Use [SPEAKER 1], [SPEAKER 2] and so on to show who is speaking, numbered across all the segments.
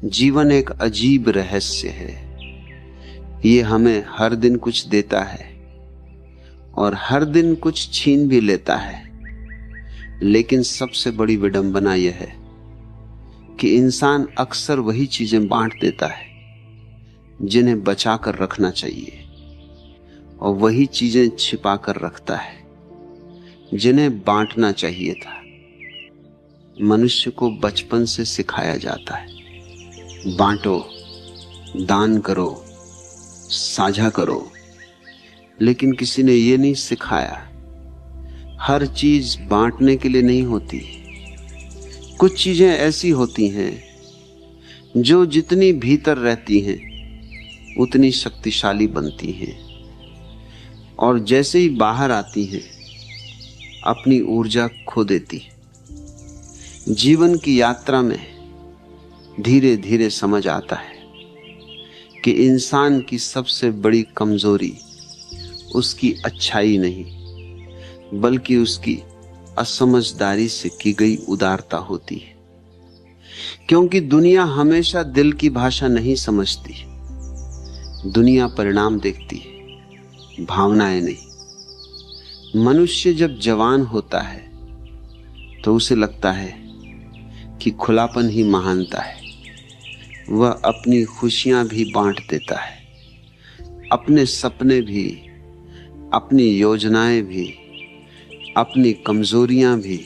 [SPEAKER 1] जीवन एक अजीब रहस्य है। ये हमें हर दिन कुछ देता है और हर दिन कुछ छीन भी लेता है। लेकिन सबसे बड़ी विडंबना यह है कि इंसान अक्सर वही चीजें बांट देता है जिन्हें बचा कर रखना चाहिए, और वही चीजें छिपा कर रखता है जिन्हें बांटना चाहिए था। मनुष्य को बचपन से सिखाया जाता है, बांटो, दान करो, साझा करो, लेकिन किसी ने यह नहीं सिखाया हर चीज बांटने के लिए नहीं होती। कुछ चीजें ऐसी होती हैं जो जितनी भीतर रहती हैं उतनी शक्तिशाली बनती हैं, और जैसे ही बाहर आती हैं अपनी ऊर्जा खो देती है। जीवन की यात्रा में धीरे धीरे समझ आता है कि इंसान की सबसे बड़ी कमजोरी उसकी अच्छाई नहीं बल्कि उसकी असमझदारी से की गई उदारता होती है। क्योंकि दुनिया हमेशा दिल की भाषा नहीं समझती, दुनिया परिणाम देखती है, भावनाएं नहीं। मनुष्य जब जवान होता है तो उसे लगता है कि खुलापन ही महानता है। वह अपनी खुशियां भी बांट देता है, अपने सपने भी, अपनी योजनाएं भी, अपनी कमजोरियां भी।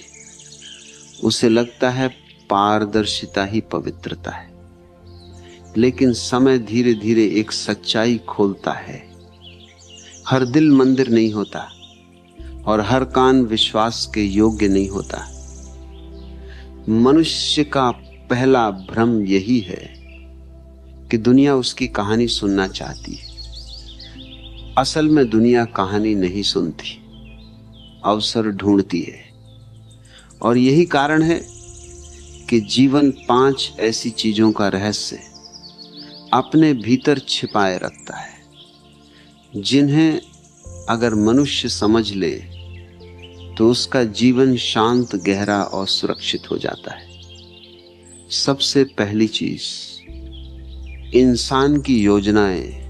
[SPEAKER 1] उसे लगता है पारदर्शिता ही पवित्रता है। लेकिन समय धीरे धीरे एक सच्चाई खोलता है। हर दिल मंदिर नहीं होता और हर कान विश्वास के योग्य नहीं होता। मनुष्य का पहला भ्रम यही है कि दुनिया उसकी कहानी सुनना चाहती है। असल में दुनिया कहानी नहीं सुनती, अवसर ढूंढती है। और यही कारण है कि जीवन 5 ऐसी चीजों का रहस्य अपने भीतर छिपाए रखता है जिन्हें अगर मनुष्य समझ ले तो उसका जीवन शांत, गहरा और सुरक्षित हो जाता है। सबसे पहली चीज, इंसान की योजनाएं।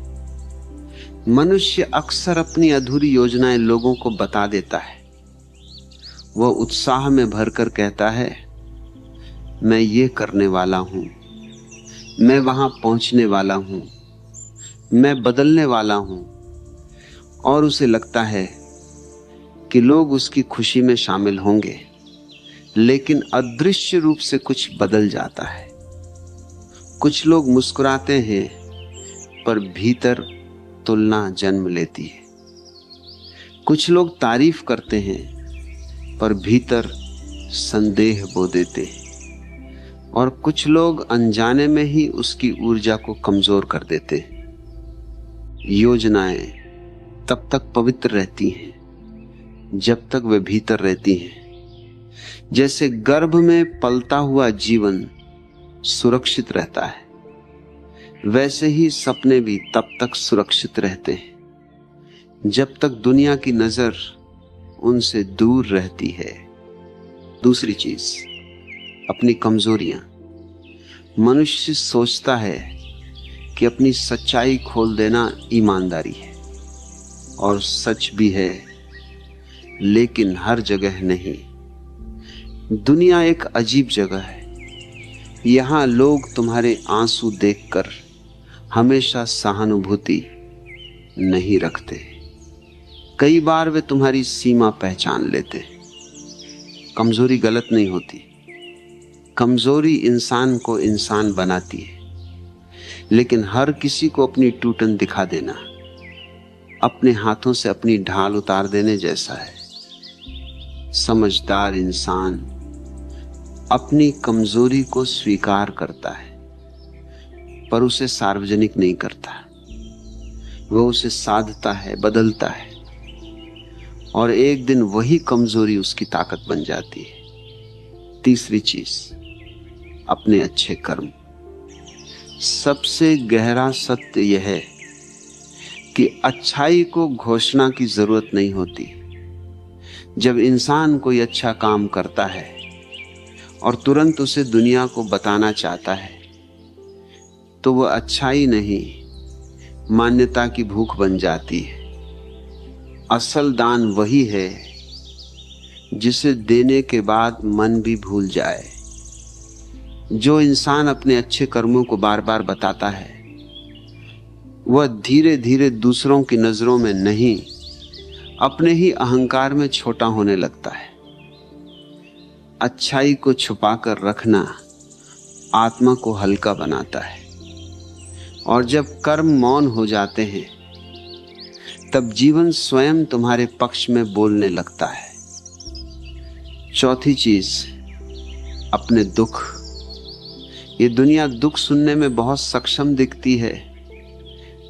[SPEAKER 1] मनुष्य अक्सर अपनी अधूरी योजनाएं लोगों को बता देता है। वह उत्साह में भरकर कहता है, मैं ये करने वाला हूं, मैं वहां पहुंचने वाला हूं, मैं बदलने वाला हूं। और उसे लगता है कि लोग उसकी खुशी में शामिल होंगे, लेकिन अदृश्य रूप से कुछ बदल जाता है। कुछ लोग मुस्कुराते हैं पर भीतर तुलना जन्म लेती है। कुछ लोग तारीफ करते हैं पर भीतर संदेह बो देते हैं, और कुछ लोग अनजाने में ही उसकी ऊर्जा को कमजोर कर देते हैं। योजनाएं तब तक पवित्र रहती हैं जब तक वे भीतर रहती हैं। जैसे गर्भ में पलता हुआ जीवन सुरक्षित रहता है, वैसे ही सपने भी तब तक सुरक्षित रहते हैं जब तक दुनिया की नजर उनसे दूर रहती है। दूसरी चीज, अपनी कमजोरियां। मनुष्य सोचता है कि अपनी सच्चाई खोल देना ईमानदारी है, और सच भी है, लेकिन हर जगह नहीं। दुनिया एक अजीब जगह है। यहां लोग तुम्हारे आंसू देखकर हमेशा सहानुभूति नहीं रखते। कई बार वे तुम्हारी सीमा पहचान लेते। कमजोरी गलत नहीं होती, कमजोरी इंसान को इंसान बनाती है। लेकिन हर किसी को अपनी टूटन दिखा देना अपने हाथों से अपनी ढाल उतार देने जैसा है। समझदार इंसान अपनी कमजोरी को स्वीकार करता है, पर उसे सार्वजनिक नहीं करता। वह उसे साधता है, बदलता है, और एक दिन वही कमजोरी उसकी ताकत बन जाती है। तीसरी चीज, अपने अच्छे कर्म। सबसे गहरा सत्य यह है कि अच्छाई को घोषणा की जरूरत नहीं होती। जब इंसान कोई अच्छा काम करता है और तुरंत उसे दुनिया को बताना चाहता है तो वह अच्छाई नहीं, मान्यता की भूख बन जाती है। असल दान वही है जिसे देने के बाद मन भी भूल जाए। जो इंसान अपने अच्छे कर्मों को बार बार बताता है, वह धीरे धीरे दूसरों की नजरों में नहीं, अपने ही अहंकार में छोटा होने लगता है। अच्छाई को छुपाकर रखना आत्मा को हल्का बनाता है, और जब कर्म मौन हो जाते हैं तब जीवन स्वयं तुम्हारे पक्ष में बोलने लगता है। चौथी चीज, अपने दुख। ये दुनिया दुख सुनने में बहुत सक्षम दिखती है,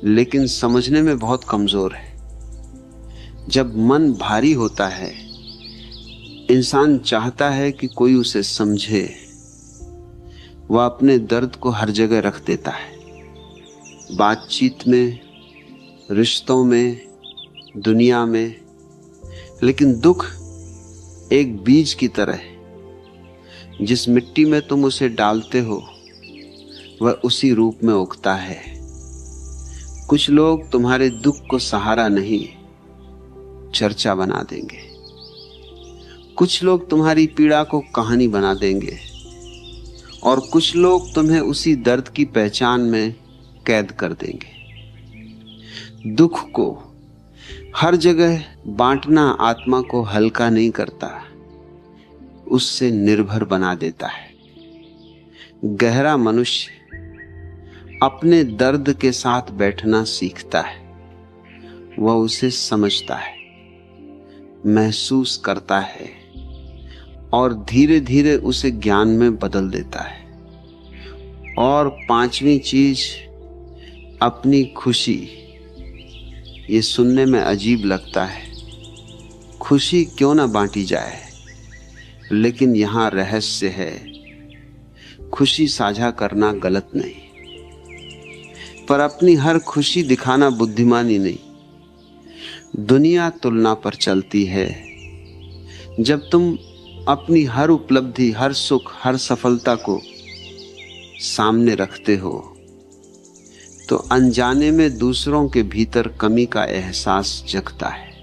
[SPEAKER 1] लेकिन समझने में बहुत कमजोर है। जब मन भारी होता है, इंसान चाहता है कि कोई उसे समझे। वह अपने दर्द को हर जगह रख देता है, बातचीत में, रिश्तों में, दुनिया में। लेकिन दुख एक बीज की तरह है, जिस मिट्टी में तुम उसे डालते हो वह उसी रूप में उगता है। कुछ लोग तुम्हारे दुख को सहारा नहीं, चर्चा बना देंगे। कुछ लोग तुम्हारी पीड़ा को कहानी बना देंगे, और कुछ लोग तुम्हें उसी दर्द की पहचान में कैद कर देंगे। दुख को हर जगह बांटना आत्मा को हल्का नहीं करता, उससे निर्भर बना देता है। गहरा मनुष्य अपने दर्द के साथ बैठना सीखता है। वह उसे समझता है, महसूस करता है, और धीरे धीरे उसे ज्ञान में बदल देता है। और पांचवी चीज, अपनी खुशी। ये सुनने में अजीब लगता है, खुशी क्यों ना बांटी जाए, लेकिन यहां रहस्य है। खुशी साझा करना गलत नहीं, पर अपनी हर खुशी दिखाना बुद्धिमानी नहीं। दुनिया तुलना पर चलती है। जब तुम अपनी हर उपलब्धि, हर सुख, हर सफलता को सामने रखते हो, तो अनजाने में दूसरों के भीतर कमी का एहसास जगता है।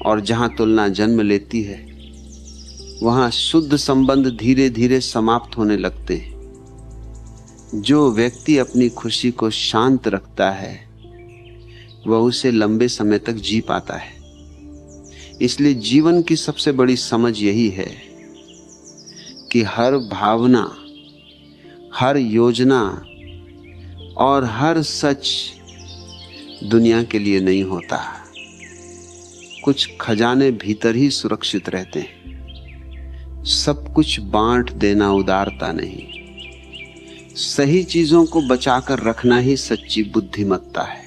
[SPEAKER 1] और जहां तुलना जन्म लेती है, वहां शुद्ध संबंध धीरे धीरे समाप्त होने लगते हैं। जो व्यक्ति अपनी खुशी को शांत रखता है, वह उसे लंबे समय तक जी पाता है। इसलिए जीवन की सबसे बड़ी समझ यही है कि हर भावना, हर योजना और हर सच दुनिया के लिए नहीं होता। कुछ खजाने भीतर ही सुरक्षित रहते हैं। सब कुछ बांट देना उदारता नहीं, सही चीजों को बचाकर रखना ही सच्ची बुद्धिमत्ता है।